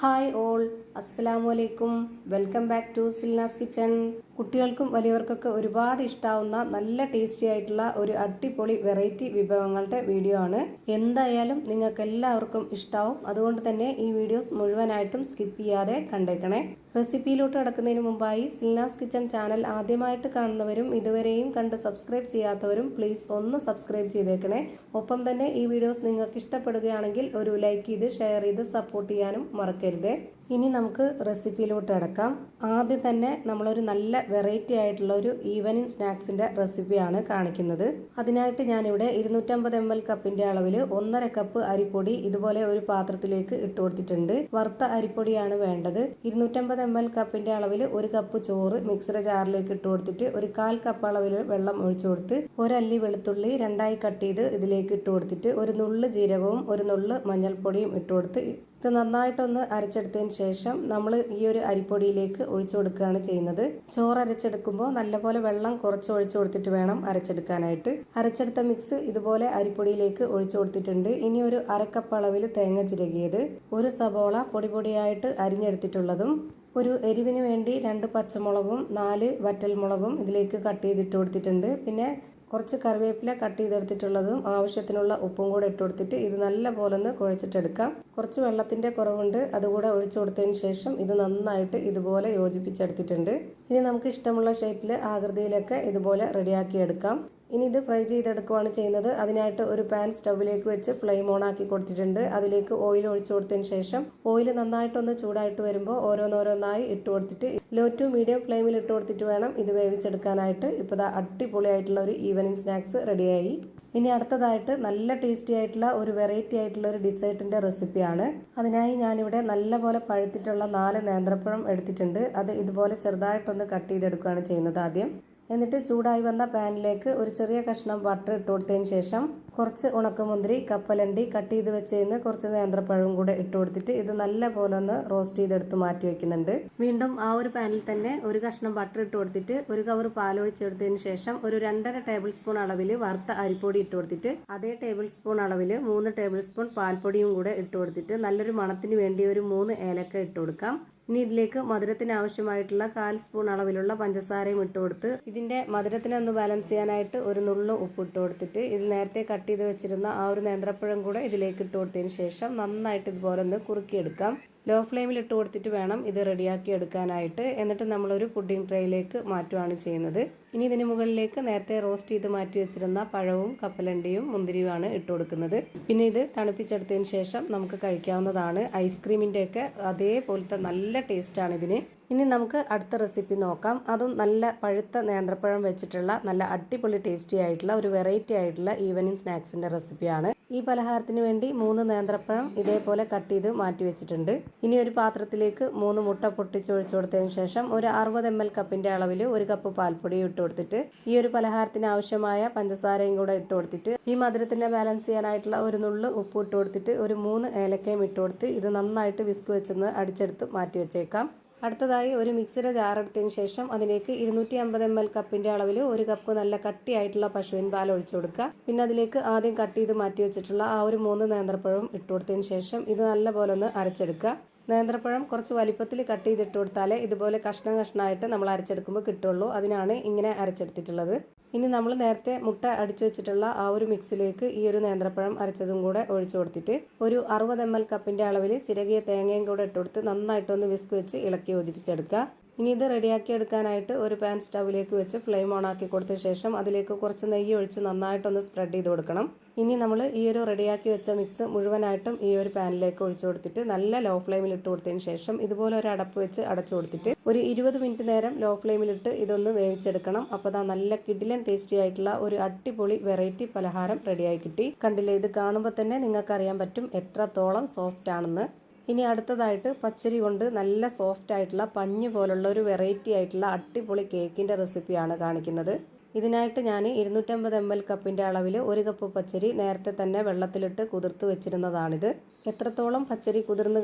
Hi all, അസ്സലാമു അലൈക്കും. Welcome back to Silna's kitchen. കുട്ടികൾക്കും വലിയവർക്കൊക്കെ ഒരുപാട് ഇഷ്ടാവുന്ന നല്ല ടേസ്റ്റി ആയിട്ടുള്ള ഒരു അടിപൊളി വെറൈറ്റി വിഭവങ്ങളുടെ വീഡിയോ ആണ്. എന്തായാലും നിങ്ങൾക്ക് എല്ലാവർക്കും ഇഷ്ടാവും. അതുകൊണ്ട് തന്നെ ഈ വീഡിയോസ് മുഴുവനായിട്ടും സ്കിപ്പ് ചെയ്യാതെ കണ്ടേക്കണേ. റെസിപ്പിയിലോട്ട് കടക്കുന്നതിന് മുമ്പായി സിൽനാസ് കിച്ചൺ ചാനൽ ആദ്യമായിട്ട് കാണുന്നവരും ഇതുവരെയും കണ്ട് സബ്സ്ക്രൈബ് ചെയ്യാത്തവരും പ്ലീസ് ഒന്ന് സബ്സ്ക്രൈബ് ചെയ്തേക്കണേ. ഒപ്പം തന്നെ ഈ വീഡിയോസ് നിങ്ങൾക്ക് ഇഷ്ടപ്പെടുകയാണെങ്കിൽ ഒരു ലൈക്ക് ചെയ്ത് ഷെയർ ചെയ്ത് സപ്പോർട്ട് ചെയ്യാനും മറക്കരുത്. ഇനി നമുക്ക് റെസിപ്പിയിലോട്ട് കിടക്കാം. ആദ്യം തന്നെ നമ്മളൊരു നല്ല വെറൈറ്റി ആയിട്ടുള്ള ഒരു ഈവനിങ് സ്നാക്സിന്റെ റെസിപ്പിയാണ് കാണിക്കുന്നത്. അതിനായിട്ട് ഞാനിവിടെ 250 ml കപ്പിന്റെ അളവിൽ 1.5 കപ്പ് അരിപ്പൊടി ഇതുപോലെ ഒരു പാത്രത്തിലേക്ക് ഇട്ട് കൊടുത്തിട്ടുണ്ട്. വറുത്ത അരിപ്പൊടിയാണ് വേണ്ടത്. 250 ml കപ്പിന്റെ അളവിൽ 1 കപ്പ് ചോറ് മിക്സിയുടെ ജാറിലേക്ക് ഇട്ട് കൊടുത്തിട്ട് ഒരു 1/4 കപ്പ് അളവിൽ വെള്ളം ഒഴിച്ചു കൊടുത്ത് ഒരല്ലി വെളുത്തുള്ളി രണ്ടായി കട്ട് ചെയ്ത് ഇതിലേക്ക് ഇട്ട് കൊടുത്തിട്ട് ഒരു നുള്ള് ജീരകവും ഒരു നുള്ള് മഞ്ഞൾപ്പൊടിയും ഇട്ട് കൊടുത്ത് ഇത് നന്നായിട്ടൊന്ന് അരച്ചെടുത്തതിന് ശേഷം നമ്മൾ ഈ ഒരു അരിപ്പൊടിയിലേക്ക് ഒഴിച്ചു കൊടുക്കുകയാണ് ചെയ്യുന്നത്. ചോറ് അരച്ചെടുക്കുമ്പോൾ നല്ലപോലെ വെള്ളം കുറച്ച് ഒഴിച്ചു കൊടുത്തിട്ട് വേണം അരച്ചെടുക്കാനായിട്ട്. അരച്ചെടുത്ത മിക്സ് ഇതുപോലെ അരിപ്പൊടിയിലേക്ക് ഒഴിച്ചു കൊടുത്തിട്ടുണ്ട്. ഇനി ഒരു 1/2 കപ്പ് അളവിൽ തേങ്ങ ചിരകിയത്, ഒരു സബോള പൊടി പൊടിയായിട്ട് അരിഞ്ഞെടുത്തിട്ടുള്ളതും, ഒരു എരിവിന് വേണ്ടി 2 പച്ചമുളകും 4 വറ്റൽമുളകും ഇതിലേക്ക് കട്ട് ചെയ്തിട്ട് കൊടുത്തിട്ടുണ്ട്. പിന്നെ കുറച്ച് കറിവേപ്പില കട്ട് ചെയ്തെടുത്തിട്ടുള്ളതും ആവശ്യത്തിനുള്ള ഉപ്പും കൂടെ ഇട്ട് കൊടുത്തിട്ട് ഇത് നല്ല പോലെ ഒന്ന് കുഴച്ചിട്ടെടുക്കാം. കുറച്ച് വെള്ളത്തിന്റെ കുറവുണ്ട്, അതുകൂടെ ഒഴിച്ചു കൊടുത്തതിന് ശേഷം ഇത് നന്നായിട്ട് ഇതുപോലെ യോജിപ്പിച്ചെടുത്തിട്ടുണ്ട്. ഇനി നമുക്ക് ഇഷ്ടമുള്ള ഷേപ്പിൽ ആകൃതിയിലൊക്കെ ഇതുപോലെ റെഡിയാക്കി എടുക്കാം. ഇനി ഇത് ഫ്രൈ ചെയ്തെടുക്കുകയാണ് ചെയ്യുന്നത്. അതിനായിട്ട് ഒരു പാൻ സ്റ്റൗവിലേക്ക് വെച്ച് ഫ്ലെയിം ഓൺ ആക്കി കൊടുത്തിട്ടുണ്ട്. അതിലേക്ക് ഓയിൽ ഒഴിച്ചു കൊടുത്തതിന് ശേഷം ഓയിൽ നന്നായിട്ടൊന്ന് ചൂടായിട്ട് വരുമ്പോൾ ഓരോന്നോരോന്നായി ഇട്ട് കൊടുത്തിട്ട് ലോ ടു മീഡിയം ഫ്ലെയിമിൽ ഇട്ട് കൊടുത്തിട്ട് വേണം ഇത് വേവിച്ചെടുക്കാനായിട്ട്. ഇപ്പോൾ അടിപൊളിയായിട്ടുള്ള ഒരു ഈവനിങ് സ്നാക്സ് റെഡിയായി. ഇനി അടുത്തതായിട്ട് നല്ല ടേസ്റ്റി ആയിട്ടുള്ള ഒരു വെറൈറ്റി ആയിട്ടുള്ള ഒരു ഡിസേർട്ടിന്റെ റെസിപ്പിയാണ്. അതിനായി ഞാനിവിടെ നല്ലപോലെ പഴുത്തിട്ടുള്ള 4 നേന്ത്രപ്പഴം എടുത്തിട്ടുണ്ട്. അത് ഇതുപോലെ ചെറുതായിട്ടൊന്ന് കട്ട് ചെയ്തെടുക്കുകയാണ് ചെയ്യുന്നത് ആദ്യം. എന്നിട്ട് ചൂടായി വന്ന പാനിലേക്ക് ഒരു ചെറിയ കഷ്ണം ബട്ടർ ഇട്ട് കൊടുത്തതിന് ശേഷം കുറച്ച് ഉണക്കമുന്തിരി, കപ്പലണ്ടി കട്ട് ചെയ്ത് വെച്ചതിന് കുറച്ച് നേന്ത്രപ്പഴവും കൂടെ ഇട്ട് കൊടുത്തിട്ട് ഇത് നല്ല പോലെ ഒന്ന് റോസ്റ്റ് ചെയ്തെടുത്ത് മാറ്റി വെക്കുന്നുണ്ട്. വീണ്ടും ആ ഒരു പാനിൽ തന്നെ ഒരു കഷ്ണം ബട്ടർ ഇട്ട് കൊടുത്തിട്ട് ഒരു കവർ പാലൊഴിച്ചെടുത്തതിന് ശേഷം ഒരു 2.5 ടേബിൾ സ്പൂൺ അളവിൽ വറുത്ത അരിപ്പൊടി ഇട്ട് കൊടുത്തിട്ട് അതേ ടേബിൾ സ്പൂൺ അളവിൽ 3 ടേബിൾ സ്പൂൺ പാൽപ്പൊടിയും കൂടെ ഇട്ട് കൊടുത്തിട്ട് നല്ലൊരു മണത്തിന് വേണ്ടി ഒരു 3 ഏലക്ക ഇട്ട് കൊടുക്കാം. ഇനി ഇതിലേക്ക് മധുരത്തിന് ആവശ്യമായിട്ടുള്ള 1/4 സ്പൂൺ അളവിലുള്ള പഞ്ചസാരയും ഇട്ട് കൊടുത്ത് ഇതിന്റെ മധുരത്തിനെ ഒന്ന് ബാലൻസ് ചെയ്യാനായിട്ട് ഒരു നുള്ളു ഉപ്പ് ഇട്ട് കൊടുത്തിട്ട് ഇത് നേരത്തെ കട്ട് ചെയ്ത് വെച്ചിരുന്ന ആ ഒരു നേന്ത്രപ്പഴം കൂടെ ഇതിലേക്ക് ഇട്ട് കൊടുത്തതിന് ശേഷം നന്നായിട്ട് ഇതുപോലെ ഒന്ന് കുറുക്കിയെടുക്കാം. ലോ ഫ്ലെയിമിൽ ഇട്ട് കൊടുത്തിട്ട് വേണം ഇത് റെഡിയാക്കി എടുക്കാനായിട്ട്. എന്നിട്ട് നമ്മളൊരു പുഡിംഗ് ട്രേയിലേക്ക് മാറ്റുകയാണ് ചെയ്യുന്നത്. ഇനി ഇതിന് മുകളിലേക്ക് നേരത്തെ റോസ്റ്റ് ചെയ്ത് മാറ്റി വെച്ചിരുന്ന പഴവും കപ്പലണ്ടിയും മുന്തിരിയുമാണ് ഇട്ട് കൊടുക്കുന്നത്. പിന്നെ ഇത് തണുപ്പിച്ചെടുത്തതിന് ശേഷം നമുക്ക് കഴിക്കാവുന്നതാണ്. ഐസ്ക്രീമിൻ്റെ ഒക്കെ അതേപോലത്തെ നല്ല ടേസ്റ്റാണ് ഇതിന്. ഇനി നമുക്ക് അടുത്ത റെസിപ്പി നോക്കാം. അതും നല്ല പഴുത്ത നേന്ത്രപ്പഴം വെച്ചിട്ടുള്ള നല്ല അടിപൊളി ടേസ്റ്റി ആയിട്ടുള്ള ഒരു വെറൈറ്റി ആയിട്ടുള്ള ഈവനിങ് സ്നാക്സിന്റെ റെസിപ്പിയാണ്. ഈ പലഹാരത്തിന് വേണ്ടി 3 നേന്ത്രപ്പഴം ഇതേപോലെ കട്ട് ചെയ്ത് മാറ്റി വെച്ചിട്ടുണ്ട്. ഇനി ഒരു പാത്രത്തിലേക്ക് 3 മുട്ട പൊട്ടിച്ചൊഴിച്ചു കൊടുത്തതിന് ശേഷം ഒരു 60 ml കപ്പിന്റെ അളവിൽ 1 കപ്പ് പാൽപ്പൊടി ഇട്ട് കൊടുത്തിട്ട് ഈ ഒരു പലഹാരത്തിന് ആവശ്യമായ പഞ്ചസാരയും കൂടെ ഇട്ട് കൊടുത്തിട്ട് ഈ മധുരത്തിനെ ബാലൻസ് ചെയ്യാനായിട്ടുള്ള ഒരു നുള്ളു ഉപ്പ് ഇട്ട് കൊടുത്തിട്ട് ഒരു 3 ഏലക്കയും ഇട്ട് കൊടുത്ത് ഇത് നന്നായിട്ട് വിസ്ക് വെച്ചൊന്ന് അടിച്ചെടുത്ത് മാറ്റി വെച്ചേക്കാം. അടുത്തതായി ഒരു മിക്സിയുടെ ജാർ എടുത്തതിന് ശേഷം അതിലേക്ക് 250 ml കപ്പിന്റെ അളവിൽ 1 കപ്പ് നല്ല കട്ടിയായിട്ടുള്ള പശുവിൻ പാൽ ഒഴിച്ചു കൊടുക്കുക. പിന്നെ അതിലേക്ക് ആദ്യം കട്ട് ചെയ്ത് മാറ്റി വെച്ചിട്ടുള്ള ആ ഒരു 3 നേന്ത്രപ്പഴവും ഇട്ട് കൊടുത്തതിന് ശേഷം ഇത് നല്ലപോലെ ഒന്ന് അരച്ചെടുക്കുക. നേന്ത്രപ്പഴം കുറച്ച് വലിപ്പത്തിൽ കട്ട് ചെയ്തിട്ട് കൊടുത്താലേ ഇതുപോലെ കഷ്ണം കഷ്ണമായിട്ട് നമ്മൾ അരച്ചെടുക്കുമ്പോൾ കിട്ടുള്ളൂ. അതിനാണ് ഇങ്ങനെ അരച്ചെടുത്തിട്ടുള്ളത്. ഇനി നമ്മൾ നേരത്തെ മുട്ട അടിച്ചു വെച്ചിട്ടുള്ള ആ ഒരു മിക്സിലേക്ക് ഈ ഒരു നേന്ത്രപ്പഴം അരച്ചതും കൂടെ ഒഴിച്ചു കൊടുത്തിട്ട് ഒരു 60 ml കപ്പിന്റെ അളവിൽ ചിരകിയ തേങ്ങയും കൂടെ ഇട്ട് കൊടുത്ത് നന്നായിട്ടൊന്ന് വിസ്ക് വെച്ച് ഇളക്കി യോജിപ്പിച്ചെടുക്കുക. ഇനി ഇത് റെഡിയാക്കി എടുക്കാനായിട്ട് ഒരു പാൻ സ്റ്റൗവിലേക്ക് വെച്ച് ഫ്ലെയിം ഓൺ ആക്കി കൊടുത്ത ശേഷം അതിലേക്ക് കുറച്ച് നെയ്യ് ഒഴിച്ച് നന്നായിട്ടൊന്ന് സ്പ്രെഡ് ചെയ്ത് കൊടുക്കണം. ഇനി നമ്മൾ ഈ ഒരു റെഡിയാക്കി വെച്ച മിക്സ് മുഴുവനായിട്ടും ഈ ഒരു പാനിലേക്ക് ഒഴിച്ചു കൊടുത്തിട്ട് നല്ല ലോ ഫ്ലെയിമിൽ ഇട്ട് കൊടുത്തതിന് ശേഷം ഇതുപോലെ ഒരു അടപ്പ് വെച്ച് അടച്ചു കൊടുത്തിട്ട് ഒരു 20 മിനിറ്റ് നേരം ലോ ഫ്ലെയിമിലിട്ട് ഇതൊന്ന് വേവിച്ചെടുക്കണം. അപ്പോൾ നല്ല കിടിലൻ ടേസ്റ്റി ആയിട്ടുള്ള ഒരു അടിപൊളി വെറൈറ്റി പലഹാരം റെഡിയായി കിട്ടി. കണ്ടില്ലേ, ഇത് കാണുമ്പോൾ തന്നെ നിങ്ങൾക്ക് അറിയാൻ പറ്റും എത്രത്തോളം സോഫ്റ്റ് ആണെന്ന്. ഇനി അടുത്തതായിട്ട് പച്ചരി കൊണ്ട് നല്ല സോഫ്റ്റ് ആയിട്ടുള്ള പഞ്ഞ് പോലുള്ള ഒരു വെറൈറ്റി ആയിട്ടുള്ള അടിപൊളി കേക്കിന്റെ റെസിപ്പിയാണ് കാണിക്കുന്നത്. ഇതിനായിട്ട് ഞാൻ 250 ml കപ്പിന്റെ അളവിൽ 1 കപ്പ് പച്ചരി നേരത്തെ തന്നെ വെള്ളത്തിലിട്ട് കുതിർത്ത് വെച്ചിരുന്നതാണിത്. എത്രത്തോളം പച്ചരി കുതിർന്ന്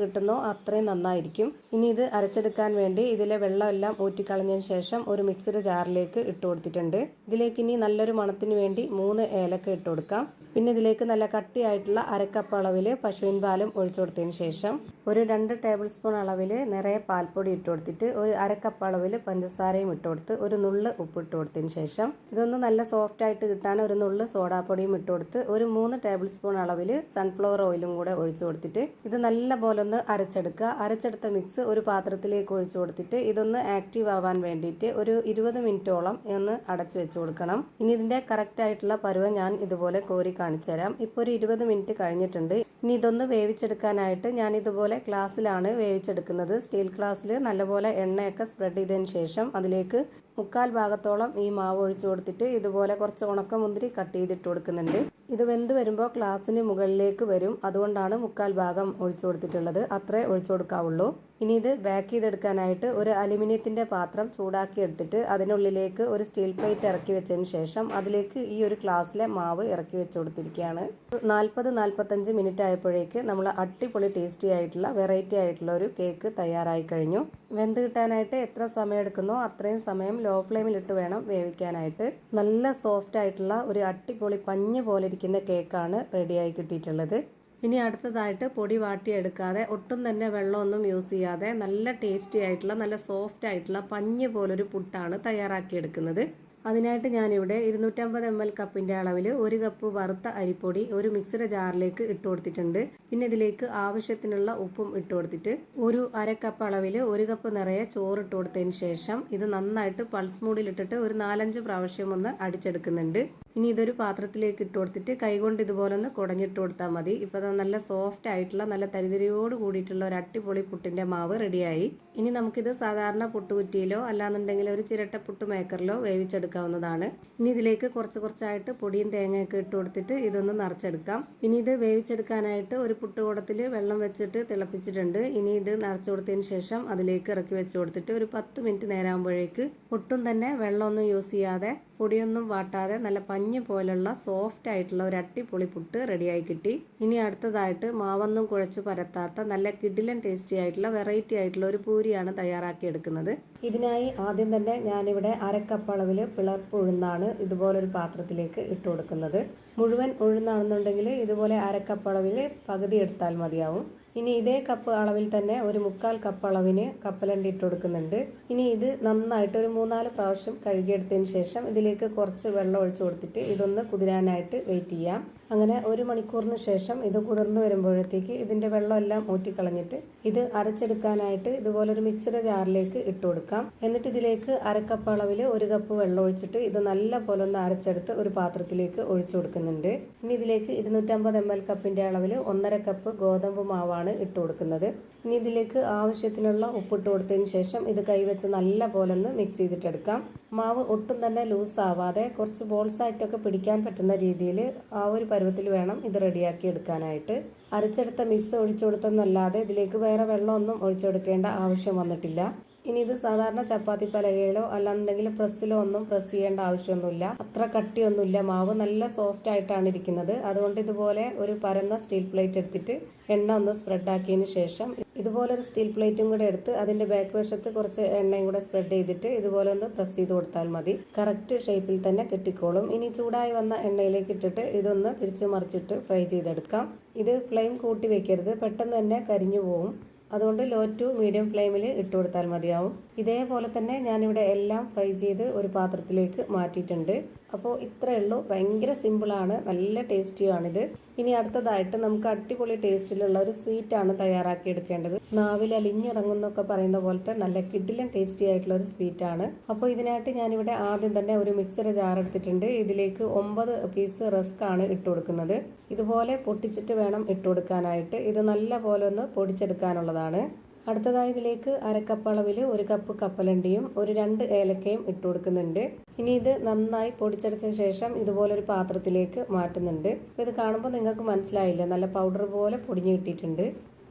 കിട്ടുന്നോ അത്രയും നന്നായിരിക്കും. ഇനി ഇത് അരച്ചെടുക്കാൻ വേണ്ടി ഇതിലെ വെള്ളമെല്ലാം ഊറ്റിക്കളഞ്ഞതിന് ശേഷം ഒരു മിക്സിയുടെ ജാറിലേക്ക് ഇട്ട് കൊടുത്തിട്ടുണ്ട്. ഇതിലേക്ക് ഇനി നല്ലൊരു മണത്തിന് വേണ്ടി 3 ഏലക്ക ഇട്ട് കൊടുക്കാം. പിന്നെ ഇതിലേക്ക് നല്ല കട്ടിയായിട്ടുള്ള അരക്കപ്പ് അളവിൽ പശുവിൻ പാലും ഒഴിച്ചു കൊടുത്തതിന് ശേഷം ഒരു 2 ടേബിൾ സ്പൂൺ അളവിൽ നിറയെ പാൽപ്പൊടി ഇട്ട് കൊടുത്തിട്ട് ഒരു അരക്കപ്പ് അളവിൽ പഞ്ചസാരയും ഇട്ട് കൊടുത്ത് ഒരു നുള്ള് ഉപ്പ് ഇട്ട് കൊടുത്തതിന് ശേഷം ഇതൊന്ന് നല്ല സോഫ്റ്റ് ആയിട്ട് കിട്ടാൻ ഒരു നുള്ള് സോഡാപ്പൊടിയും ഇട്ട് കൊടുത്ത് ഒരു 3 ടേബിൾ സ്പൂൺ അളവിൽ സൺഫ്ലവർ ഓയിലും കൂടെ ഒഴിച്ചു കൊടുത്തിട്ട് ഇത് നല്ല പോലെ ഒന്ന് അരച്ചെടുക്കുക. അരച്ചെടുത്ത മിക്സ് ഒരു പാത്രത്തിലേക്ക് ഒഴിച്ചു കൊടുത്തിട്ട് ഇതൊന്ന് ആക്റ്റീവ് ആവാൻ വേണ്ടിയിട്ട് ഒരു 20 മിനിറ്റോളം ഒന്ന് അടച്ചു വെച്ച് കൊടുക്കണം. ഇനി ഇതിന്റെ കറക്റ്റ് ആയിട്ടുള്ള പരുവം ഞാൻ ഇതുപോലെ കോരി കാണിച്ചു തരാം. ഇപ്പോൾ ഒരു 20 മിനിറ്റ് കഴിഞ്ഞിട്ടുണ്ട്. ഇനി ഇതൊന്ന് വേവിച്ചെടുക്കാനായിട്ട് ഞാൻ ഇതുപോലെ ഗ്ലാസ്സിലാണ് വേവിച്ചെടുക്കുന്നത്. സ്റ്റീൽ ഗ്ലാസ്സിൽ നല്ലപോലെ എണ്ണയൊക്കെ സ്പ്രെഡ് ചെയ്തതിന് ശേഷം അതിലേക്ക് 1/4 ഭാഗത്തോളം ഈ മാവ് ഒഴിച്ചു കൊടുത്തിട്ട് ഇതുപോലെ കുറച്ച് ഉണക്കമുന്തിരി കട്ട് ചെയ്തിട്ട് കൊടുക്കുന്നുണ്ട്. ഇത് വെന്ത് വരുമ്പോൾ ഗ്ലാസ്സിന് മുകളിലേക്ക് വരും, അതുകൊണ്ടാണ് 1/4 ഭാഗം ഒഴിച്ചു കൊടുത്തിട്ടുള്ളത്. അത്രേ ഒഴിച്ചു കൊടുക്കാവുള്ളൂ. ഇനി ഇത് ബേക്ക് ചെയ്തെടുക്കാനായിട്ട് ഒരു അലുമിനിയത്തിന്റെ പാത്രം ചൂടാക്കി എടുത്തിട്ട് അതിനുള്ളിലേക്ക് ഒരു സ്റ്റീൽ പ്ലേറ്റ് ഇറക്കി വെച്ചതിന് ശേഷം അതിലേക്ക് ഈ ഒരു ഗ്ലാസ്സിലെ മാവ് ഇറക്കി വെച്ച് കൊടുത്തിരിക്കുകയാണ്. 40-45 മിനിറ്റ് ആയപ്പോഴേക്ക് നമ്മൾ അടിപൊളി ടേസ്റ്റി ആയിട്ടുള്ള വെറൈറ്റി ആയിട്ടുള്ള ഒരു കേക്ക് തയ്യാറായി കഴിഞ്ഞു. വെന്ത് കിട്ടാനായിട്ട് എത്ര സമയം എടുക്കുന്നോ അത്രയും സമയം ലോ ഫ്ലെയിമിലിട്ട് വേണം വേവിക്കാനായിട്ട്. നല്ല സോഫ്റ്റ് ആയിട്ടുള്ള ഒരു അടിപൊളി പഞ്ഞ് പോലെ ഇരിക്കുന്ന കേക്കാണ് റെഡിയായി കിട്ടിയിട്ടുള്ളത്. ഇനി അടുത്തതായിട്ട് പൊടി വാട്ടിയെടുക്കാതെ ഒട്ടും തന്നെ വെള്ളമൊന്നും യൂസ് ചെയ്യാതെ നല്ല ടേസ്റ്റി ആയിട്ടുള്ള നല്ല സോഫ്റ്റ് ആയിട്ടുള്ള പഞ്ഞ് പോലൊരു പുട്ടാണ് തയ്യാറാക്കിയെടുക്കുന്നത്. അതിനായിട്ട് ഞാനിവിടെ 250 ml കപ്പിൻ്റെ അളവിൽ 1 കപ്പ് വറുത്ത അരിപ്പൊടി ഒരു മിക്സിയുടെ ജാറിലേക്ക് ഇട്ട് കൊടുത്തിട്ടുണ്ട്. പിന്നെ ഇതിലേക്ക് ആവശ്യത്തിനുള്ള ഉപ്പും ഇട്ട് കൊടുത്തിട്ട് ഒരു അരക്കപ്പ് അളവിൽ 1 കപ്പ് നിറയെ ചോറ് ഇട്ട് കൊടുത്തതിന് ശേഷം ഇത് നന്നായിട്ട് പൾസ് മൂഡിലിട്ടിട്ട് ഒരു 4-5 പ്രാവശ്യം ഒന്ന് അടിച്ചെടുക്കുന്നുണ്ട്. ഇനി ഇതൊരു പാത്രത്തിലേക്ക് ഇട്ട് കൊടുത്തിട്ട് കൈകൊണ്ട് ഇതുപോലെ ഒന്ന് കുടഞ്ഞിട്ട് കൊടുത്താൽ മതി. ഇപ്പോൾ നല്ല സോഫ്റ്റ് ആയിട്ടുള്ള നല്ല തരിതരിയോട് കൂടിയിട്ടുള്ള ഒരു അടിപൊളി പുട്ടിൻ്റെ മാവ് റെഡിയായി. ഇനി നമുക്കിത് സാധാരണ പുട്ടുകുറ്റിയിലോ അല്ലാന്നുണ്ടെങ്കിൽ ഒരു ചിരട്ടപ്പുട്ട് മേക്കറിലോ വേവിച്ചെടുക്കാവുന്നതാണ്. ഇനി ഇതിലേക്ക് കുറച്ചായിട്ട് പൊടിയും തേങ്ങയൊക്കെ ഇട്ട് കൊടുത്തിട്ട് ഇതൊന്ന് നിറച്ചെടുക്കാം. ഇനി ഇത് വേവിച്ചെടുക്കാനായിട്ട് ഒരു പുട്ടുകുടത്തിൽ വെള്ളം വെച്ചിട്ട് തിളപ്പിച്ചിട്ടുണ്ട്. ഇനി ഇത് നിറച്ചു കൊടുത്തതിന് ശേഷം അതിലേക്ക് ഇറക്കി വെച്ച് കൊടുത്തിട്ട് ഒരു 10 മിനിറ്റ് നേരമാകുമ്പോഴേക്ക് ഒട്ടും തന്നെ വെള്ളമൊന്നും യൂസ് ചെയ്യാതെ പൊടിയൊന്നും വാട്ടാതെ നല്ല പഞ്ഞ് പോലുള്ള സോഫ്റ്റ് ആയിട്ടുള്ള ഒരു അടിപൊളി പുട്ട് റെഡിയായി കിട്ടി. ഇനി അടുത്തതായിട്ട് മാവൊന്നും കുഴച്ച് പരത്താത്ത നല്ല കിടിലൻ ടേസ്റ്റി ആയിട്ടുള്ള വെറൈറ്റി ആയിട്ടുള്ള ഒരു പൂരിയാണ് തയ്യാറാക്കിയെടുക്കുന്നത്. ഇതിനായി ആദ്യം തന്നെ ഞാനിവിടെ അരക്കപ്പ് അളവിൽ പിളർപ്പ് ഉഴുന്നാണ് ഇതുപോലൊരു പാത്രത്തിലേക്ക് ഇട്ട് കൊടുക്കുന്നത്. മുഴുവൻ ഉഴുന്നാണെന്നുണ്ടെങ്കിൽ ഇതുപോലെ അരക്കപ്പ് അളവിൽ പകുതി എടുത്താൽ മതിയാവും. ഇനി ഇതേ കപ്പ് അളവിൽ തന്നെ ഒരു 1/4 കപ്പ് അളവിന് കപ്പലണ്ടി ഇട്ട് കൊടുക്കുന്നുണ്ട്. ഇനി ഇത് നന്നായിട്ട് ഒരു 3-4 പ്രാവശ്യം കഴുകിയെടുത്തതിന് ശേഷം ഇതിലേക്ക് കുറച്ച് വെള്ളം ഒഴിച്ചു കൊടുത്തിട്ട് ഇതൊന്ന് കുതിരാനായിട്ട് വെയിറ്റ് ചെയ്യാം. അങ്ങനെ 1 മണിക്കൂറിന് ശേഷം ഇത് കുതിർന്നു വരുമ്പോഴത്തേക്ക് ഇതിൻ്റെ വെള്ളമെല്ലാം ഊറ്റിക്കളഞ്ഞിട്ട് ഇത് അരച്ചെടുക്കാനായിട്ട് ഇതുപോലൊരു മിക്സിയുടെ ജാറിലേക്ക് ഇട്ട് കൊടുക്കാം. എന്നിട്ട് ഇതിലേക്ക് അരക്കപ്പ് അളവിൽ 1 കപ്പ് വെള്ളം ഒഴിച്ചിട്ട് ഇത് നല്ല പോലെ ഒന്ന് അരച്ചെടുത്ത് ഒരു പാത്രത്തിലേക്ക് ഒഴിച്ചു കൊടുക്കുന്നുണ്ട്. ഇനി ഇതിലേക്ക് 250 ml കപ്പിൻ്റെ അളവിൽ 1/2 കപ്പ് ഗോതമ്പ് മാവാണ് ഇട്ട് കൊടുക്കുന്നത്. ഇനി ഇതിലേക്ക് ആവശ്യത്തിനുള്ള ഉപ്പിട്ട് കൊടുത്തതിന് ശേഷം ഇത് കൈവച്ച് നല്ല പോലെ ഒന്ന് മിക്സ് ചെയ്തിട്ടെടുക്കാം. മാവ് ഒട്ടും തന്നെ ലൂസ് ആവാതെ കുറച്ച് ബോൾസ് ആയിട്ടൊക്കെ പിടിക്കാൻ പറ്റുന്ന രീതിയിൽ ആ ഒരു പരുവത്തിൽ വേണം ഇത് റെഡിയാക്കി എടുക്കാനായിട്ട്. അരച്ചെടുത്ത മിക്സ് ഒഴിച്ചു കൊടുത്തെന്നല്ലാതെ ഇതിലേക്ക് വേറെ വെള്ളമൊന്നും ഒഴിച്ചു കൊടുക്കേണ്ട ആവശ്യം വന്നിട്ടില്ല. ഇനി ഇത് സാധാരണ ചപ്പാത്തി പലകയിലോ അല്ലാന്നുണ്ടെങ്കിൽ പ്രസ്സിലോ ഒന്നും പ്രസ് ചെയ്യേണ്ട ആവശ്യമൊന്നുമില്ല. അത്ര കട്ടിയൊന്നുമില്ല. മാവ് നല്ല സോഫ്റ്റ് ആയിട്ടാണ് ഇരിക്കുന്നത്. അതുകൊണ്ട് ഇതുപോലെ ഒരു പരന്ന സ്റ്റീൽ പ്ലേറ്റ് എടുത്തിട്ട് എണ്ണ ഒന്ന് സ്പ്രെഡ് ആക്കിയതിന് ശേഷം ഇതുപോലൊരു സ്റ്റീൽ പ്ലേറ്റും കൂടെ എടുത്ത് അതിൻ്റെ ബാക്ക് വശത്ത് കുറച്ച് എണ്ണയും കൂടെ സ്പ്രെഡ് ചെയ്തിട്ട് ഇതുപോലെ ഒന്ന് പ്രസ് ചെയ്ത് കൊടുത്താൽ മതി. കറക്റ്റ് ഷേപ്പിൽ തന്നെ കിട്ടിക്കോളും. ഇനി ചൂടായി വന്ന എണ്ണയിലേക്ക് ഇട്ടിട്ട് ഇതൊന്ന് തിരിച്ചു മറിച്ചിട്ട് ഫ്രൈ ചെയ്തെടുക്കാം. ഇത് ഫ്ലെയിം കൂട്ടി വെക്കരുത്, പെട്ടെന്ന് തന്നെ കരിഞ്ഞു പോകും. അതുകൊണ്ട് ലോ ടു മീഡിയം ഫ്ലെയിമിൽ ഇട്ട് കൊടുത്താൽ മതിയാവും. ഇതേപോലെ തന്നെ ഞാനിവിടെ എല്ലാം ഫ്രൈ ചെയ്ത് ഒരു പാത്രത്തിലേക്ക് മാറ്റിയിട്ടുണ്ട്. അപ്പോൾ ഇത്രയേ ഉള്ളൂ. ഭയങ്കര സിമ്പിളാണ്, നല്ല ടേസ്റ്റിയാണിത്. ഇനി അടുത്തതായിട്ട് നമുക്ക് അടിപൊളി ടേസ്റ്റിലുള്ള ഒരു സ്വീറ്റാണ് തയ്യാറാക്കി എടുക്കേണ്ടത്. നാവിൽ അലിഞ്ഞിറങ്ങുന്നൊക്കെ പറയുന്ന പോലത്തെ നല്ല കിടിലൻ ടേസ്റ്റി ആയിട്ടുള്ള ഒരു സ്വീറ്റാണ്. അപ്പോൾ ഇതിനായിട്ട് ഞാനിവിടെ ആദ്യം തന്നെ ഒരു മിക്സർ ജാർ എടുത്തിട്ടുണ്ട്. ഇതിലേക്ക് 9 പീസ് റസ്ക് ആണ് ഇട്ട് കൊടുക്കുന്നത്. ഇതുപോലെ പൊട്ടിച്ചിട്ട് വേണം ഇട്ട് കൊടുക്കാനായിട്ട്. ഇത് നല്ല പോലെ ഒന്ന് പൊടിച്ചെടുക്കാനുള്ളതാണ്. അടുത്തതായി ഇതിലേക്ക് അരക്കപ്പ് അളവിൽ 1 കപ്പ് കപ്പലണ്ടിയും ഒരു 2 ഏലക്കയും ഇട്ട് കൊടുക്കുന്നുണ്ട്. ഇനി ഇത് നന്നായി പൊടിച്ചെടുത്ത ശേഷം ഇതുപോലൊരു പാത്രത്തിലേക്ക് മാറ്റുന്നുണ്ട്. അപ്പോൾ ഇത് കാണുമ്പോൾ നിങ്ങൾക്ക് മനസ്സിലായില്ല, നല്ല പൗഡർ പോലെ പൊടിഞ്ഞ് കിട്ടിയിട്ടുണ്ട്.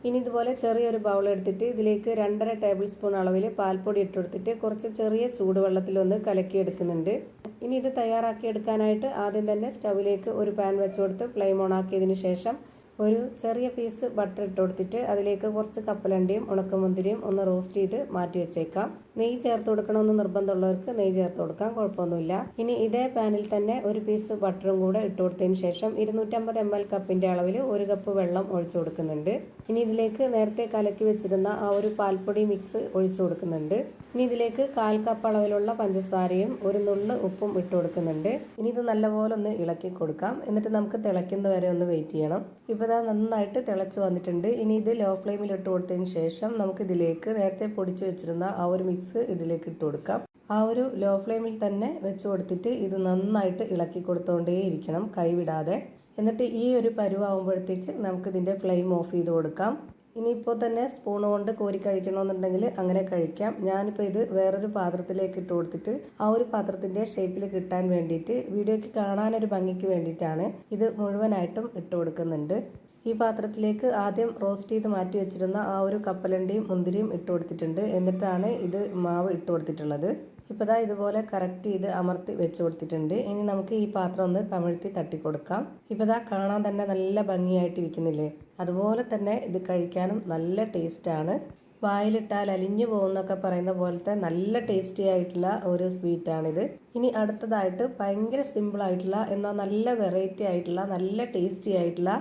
ഇനി ഇതുപോലെ ചെറിയൊരു ബൗൾ എടുത്തിട്ട് ഇതിലേക്ക് 2.5 ടേബിൾ സ്പൂൺ അളവിൽ പാൽപ്പൊടി ഇട്ട് കൊടുത്തിട്ട് കുറച്ച് ചെറിയ ചൂടുവെള്ളത്തിലൊന്ന് കലക്കി എടുക്കുന്നുണ്ട്. ഇനി ഇത് തയ്യാറാക്കി എടുക്കാനായിട്ട് ആദ്യം തന്നെ സ്റ്റൗവിലേക്ക് ഒരു പാൻ വെച്ച് കൊടുത്ത് ഫ്ലെയിം ഓൺ ആക്കിയതിന് ശേഷം ഒരു ചെറിയ പീസ് ബട്ടർ ഇട്ട് കൊടുത്തിട്ട് അതിലേക്ക് കുറച്ച് കപ്പലണ്ടിയും ഉണക്കമുന്തിരിയും ഒന്ന് റോസ്റ്റ് ചെയ്ത് മാറ്റി വെച്ചേക്കാം. നെയ്യ് ചേർത്ത് കൊടുക്കണമെന്ന് നിർബന്ധമുള്ളവർക്ക് നെയ്യ് ചേർത്ത് കൊടുക്കാം, കുഴപ്പമൊന്നുമില്ല. ഇനി ഇതേ പാനിൽ തന്നെ ഒരു പീസ് ബട്ടറും കൂടെ ഇട്ട് കൊടുത്തതിന് ശേഷം 250 ml കപ്പിന്റെ അളവിൽ 1 കപ്പ് വെള്ളം ഒഴിച്ചു കൊടുക്കുന്നുണ്ട്. ഇനി ഇതിലേക്ക് നേരത്തെ കലക്കി വെച്ചിരുന്ന ആ ഒരു പാൽപ്പൊടി മിക്സ് ഒഴിച്ചു കൊടുക്കുന്നുണ്ട്. ഇനി ഇതിലേക്ക് 1/4 കപ്പ് അളവിലുള്ള പഞ്ചസാരയും ഒരു നുള്ള് ഉപ്പും ഇട്ട് കൊടുക്കുന്നുണ്ട്. ഇനി ഇത് നല്ലപോലെ ഒന്ന് ഇളക്കി കൊടുക്കാം. എന്നിട്ട് നമുക്ക് തിളയ്ക്കുന്ന വരെ ഒന്ന് വെയിറ്റ് ചെയ്യണം. ഇപ്പോൾ ഇതാ നന്നായിട്ട് തിളച്ച് വന്നിട്ടുണ്ട്. ഇനി ഇത് ലോ ഫ്ലെയിമിൽ ഇട്ട് കൊടുത്തതിന് ശേഷം നമുക്ക് ഇതിലേക്ക് നേരത്തെ പൊടിച്ചു വെച്ചിരുന്ന ആ ഒരു മിക്സ് ഇതിലേക്ക് ഇട്ട് കൊടുക്കാം. ആ ഒരു ലോ ഫ്ലെയിമിൽ തന്നെ വെച്ച് കൊടുത്തിട്ട് ഇത് നന്നായിട്ട് ഇളക്കി കൊടുത്തുകൊണ്ടേയിരിക്കണം, കൈവിടാതെ. എന്നിട്ട് ഈ ഒരു പരുവാകുമ്പോഴത്തേക്ക് നമുക്ക് ഇതിൻ്റെ ഫ്ലെയിം ഓഫ് ചെയ്ത് കൊടുക്കാം. ഇനിയിപ്പോൾ തന്നെ സ്പൂൺ കൊണ്ട് കോരി കഴിക്കണമെന്നുണ്ടെങ്കിൽ അങ്ങനെ കഴിക്കാം. ഞാനിപ്പോൾ ഇത് വേറൊരു പാത്രത്തിലേക്ക് ഇട്ട് കൊടുത്തിട്ട് ആ ഒരു പാത്രത്തിൻ്റെ ഷേപ്പിൽ കിട്ടാൻ വേണ്ടിയിട്ട് വീഡിയോയ്ക്ക് കാണാനൊരു ഭംഗിക്ക് വേണ്ടിയിട്ടാണ് ഇത് മുഴുവനായിട്ടും ഇട്ട് കൊടുക്കുന്നുണ്ട്. ഈ പാത്രത്തിലേക്ക് ആദ്യം റോസ്റ്റ് ചെയ്ത് മാറ്റി വെച്ചിരുന്ന ആ ഒരു കപ്പലണ്ടിയും മുന്തിരിയും ഇട്ട് കൊടുത്തിട്ടുണ്ട്. എന്നിട്ടാണ് ഇത് മാവ് ഇട്ട് കൊടുത്തിട്ടുള്ളത്. ഇപ്പോൾ ദാ ഇതുപോലെ കറക്റ്റ് ചെയ്ത് അമർത്തി വെച്ച് കൊടുത്തിട്ടുണ്ട്. ഇനി നമുക്ക് ഈ പാത്രം ഒന്ന് കമിഴ്ത്തി തട്ടി കൊടുക്കാം. ഇപ്പോൾ ദാ കാണാൻ തന്നെ നല്ല ഭംഗിയായിട്ടിരിക്കുന്നില്ലേ? അതുപോലെ തന്നെ ഇത് കഴിക്കാനും നല്ല ടേസ്റ്റാണ്. വായിലിട്ടാൽ അലിഞ്ഞു പോകുന്നൊക്കെ പറയുന്ന പോലത്തെ നല്ല ടേസ്റ്റി ആയിട്ടുള്ള ഒരു സ്വീറ്റാണിത്. ഇനി അടുത്തതായിട്ട് ഭയങ്കര സിമ്പിളായിട്ടുള്ള എന്നാൽ നല്ല വെറൈറ്റി ആയിട്ടുള്ള നല്ല ടേസ്റ്റി ആയിട്ടുള്ള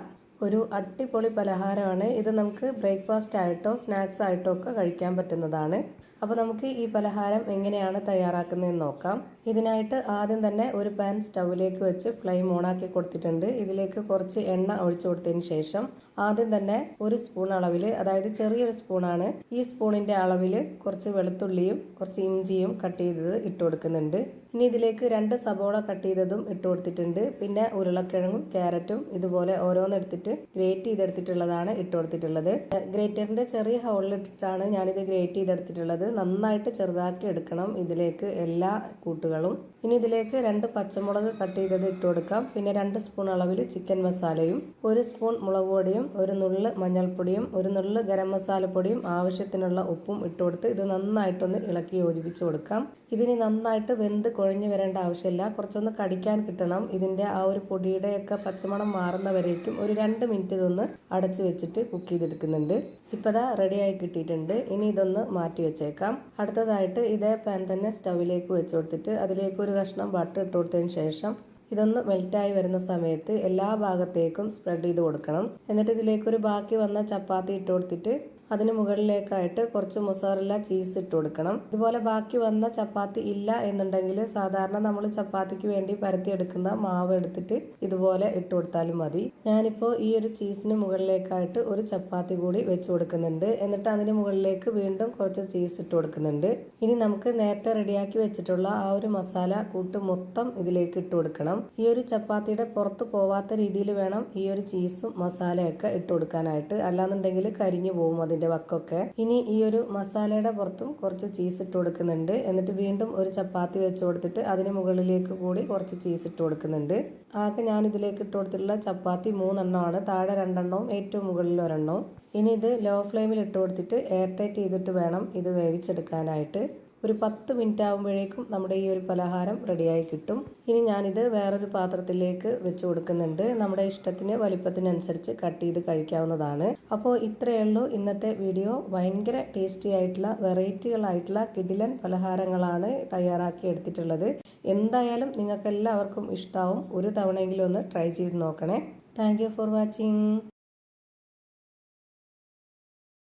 ഒരു അടിപൊളി പലഹാരമാണ് ഇത്. നമുക്ക് ബ്രേക്ക്ഫാസ്റ്റ് ആയിട്ടോ സ്നാക്സ് ആയിട്ടോ ഒക്കെ കഴിക്കാൻ പറ്റുന്നതാണ്. അപ്പോൾ നമുക്ക് ഈ പലഹാരം എങ്ങനെയാണ് തയ്യാറാക്കുന്നതെന്ന് നോക്കാം. ഇതിനായിട്ട് ആദ്യം തന്നെ ഒരു പാൻ സ്റ്റൗവിലേക്ക് വെച്ച് ഫ്ലെയിം ഓണാക്കി കൊടുത്തിട്ടുണ്ട്. ഇതിലേക്ക് കുറച്ച് എണ്ണ ഒഴിച്ചു കൊടുത്തതിന് ശേഷം ആദ്യം തന്നെ ഒരു സ്പൂൺ അളവിൽ, അതായത് ചെറിയൊരു സ്പൂണാണ്, ഈ സ്പൂണിൻ്റെ അളവിൽ കുറച്ച് വെളുത്തുള്ളിയും കുറച്ച് ഇഞ്ചിയും കട്ട് ചെയ്തത് ഇട്ട് കൊടുക്കുന്നുണ്ട്. ഇനി ഇതിലേക്ക് 2 സബോള കട്ട് ചെയ്തതും ഇട്ട് കൊടുത്തിട്ടുണ്ട്. പിന്നെ ഉരുളക്കിഴങ്ങും ക്യാരറ്റും ഇതുപോലെ ഓരോന്നെടുത്തിട്ട് ഗ്രേറ്റ് ചെയ്തെടുത്തിട്ടുള്ളതാണ് ഇട്ട് കൊടുത്തിട്ടുള്ളത്. ഗ്രേറ്ററിൻ്റെ ചെറിയ ഹോളിലിട്ടിട്ടാണ് ഞാനിത് ഗ്രേറ്റ് ചെയ്തെടുത്തിട്ടുള്ളത്. നന്നായിട്ട് ചെറുതാക്കി എടുക്കണം ഇതിലേക്ക് എല്ലാ കൂട്ടുകളും. ഇനി ഇതിലേക്ക് 2 പച്ചമുളക് കട്ട് ചെയ്തത് ഇട്ട് കൊടുക്കാം. പിന്നെ 2 സ്പൂൺ അളവിൽ ചിക്കൻ മസാലയും 1 സ്പൂൺ മുളക് പൊടിയും 1 നുള്ള് മഞ്ഞൾപ്പൊടിയും 1 നുള്ള് ഗരം മസാലപ്പൊടിയും ആവശ്യത്തിനുള്ള ഉപ്പും ഇട്ട് കൊടുത്ത് ഇത് നന്നായിട്ടൊന്ന് ഇളക്കി യോജിപ്പിച്ച് കൊടുക്കാം. ഇതിന് നന്നായിട്ട് വെന്ത് കുഴഞ്ഞു വരേണ്ട ആവശ്യമില്ല, കുറച്ചൊന്ന് കടിക്കാൻ കിട്ടണം. ഇതിൻ്റെ ആ ഒരു പൊടിയുടെയൊക്കെ പച്ചമണം മാറുന്നവരേക്കും ഒരു 2 മിനിറ്റ് ഇതൊന്ന് അടച്ചു വെച്ചിട്ട് കുക്ക് ചെയ്തെടുക്കുന്നുണ്ട്. ഇപ്പോൾ ദാ റെഡിയായി കിട്ടിയിട്ടുണ്ട്. ഇനി ഇതൊന്ന് മാറ്റി വെച്ചേക്കാം. അടുത്തതായിട്ട് ഇതേ പാൻ തന്നെ സ്റ്റൗവിലേക്ക് വെച്ച് കൊടുത്തിട്ട് അതിലേക്ക് ഒരു കഷ്ണം ബട്ടർ ഇട്ട് കൊടുത്തതിന് ശേഷം ഇതൊന്ന് മെൽറ്റായി വരുന്ന സമയത്ത് എല്ലാ ഭാഗത്തേക്കും സ്പ്രെഡ് ചെയ്ത് കൊടുക്കണം. എന്നിട്ട് ഇതിലേക്കൊരു ബാക്കി വന്ന ചപ്പാത്തി ഇട്ട് കൊടുത്തിട്ട് അതിന് മുകളിലേക്കായിട്ട് കുറച്ച് മൊസറല്ല ചീസ് ഇട്ട് കൊടുക്കണം. ഇതുപോലെ ബാക്കി വന്ന ചപ്പാത്തി ഇല്ല എന്നുണ്ടെങ്കിൽ സാധാരണ നമ്മൾ ചപ്പാത്തിക്ക് വേണ്ടി പരത്തിയെടുക്കുന്ന മാവ് എടുത്തിട്ട് ഇതുപോലെ ഇട്ട് കൊടുത്താലും മതി. ഞാനിപ്പോൾ ഈ ഒരു ചീസിന് മുകളിലേക്കായിട്ട് ഒരു ചപ്പാത്തി കൂടി വെച്ച് കൊടുക്കുന്നുണ്ട്. എന്നിട്ട് അതിന് മുകളിലേക്ക് വീണ്ടും കുറച്ച് ചീസ് ഇട്ട് കൊടുക്കുന്നുണ്ട്. ഇനി നമുക്ക് നേരത്തെ റെഡിയാക്കി വെച്ചിട്ടുള്ള ആ ഒരു മസാല കൂട്ട് മൊത്തം ഇതിലേക്ക് ഇട്ട് കൊടുക്കണം. ഈ ഒരു ചപ്പാത്തിയുടെ പുറത്ത് പോവാത്ത രീതിയിൽ വേണം ഈ ഒരു ചീസും മസാലയൊക്കെ ഇട്ട് കൊടുക്കാനായിട്ട്, അല്ലാന്നുണ്ടെങ്കിൽ കരിഞ്ഞു പോകും അതിൻ്റെ വക്കൊക്കെ. ഇനി ഈ ഒരു മസാലയുടെ പുറത്തും കുറച്ച് ചീസ് ഇട്ട് കൊടുക്കുന്നുണ്ട്. എന്നിട്ട് വീണ്ടും ഒരു ചപ്പാത്തി വെച്ച് കൊടുത്തിട്ട് അതിന് മുകളിലേക്ക് കൂടി കുറച്ച് ചീസ് ഇട്ട് കൊടുക്കുന്നുണ്ട്. ആകെ ഞാൻ ഇതിലേക്ക് ഇട്ട് കൊടുത്തിട്ടുള്ള ചപ്പാത്തി 3 എണ്ണമാണ്, താഴെ 2 എണ്ണവും ഏറ്റവും മുകളിൽ 1 എണ്ണവും. ഇനി ഇത് ലോ ഫ്ലെയിമിൽ ഇട്ട് കൊടുത്തിട്ട് എയർ ടൈറ്റ് ചെയ്തിട്ട് വേണം ഇത് വേവിച്ചെടുക്കാനായിട്ട്. ഒരു 10 മിനിറ്റ് ആകുമ്പോഴേക്കും നമ്മുടെ ഈ ഒരു പലഹാരം റെഡിയായി കിട്ടും. ഇനി ഞാനിത് വേറൊരു പാത്രത്തിലേക്ക് വെച്ച് കൊടുക്കുന്നുണ്ട്. നമ്മുടെ ഇഷ്ടത്തിന് വലിപ്പത്തിനനുസരിച്ച് കട്ട് ചെയ്ത് കഴിക്കാവുന്നതാണ്. അപ്പോൾ ഇത്രയേ ഉള്ളൂ ഇന്നത്തെ വീഡിയോ. ഭയങ്കര ടേസ്റ്റി ആയിട്ടുള്ള വെറൈറ്റികളായിട്ടുള്ള കിടിലൻ പലഹാരങ്ങളാണ് തയ്യാറാക്കി എടുത്തിട്ടുള്ളത്. എന്തായാലും നിങ്ങൾക്ക് എല്ലാവർക്കും ഇഷ്ടമാവും. ഒരു തവണയെങ്കിലും ഒന്ന് ട്രൈ ചെയ്ത് നോക്കണേ. Thank you for watching.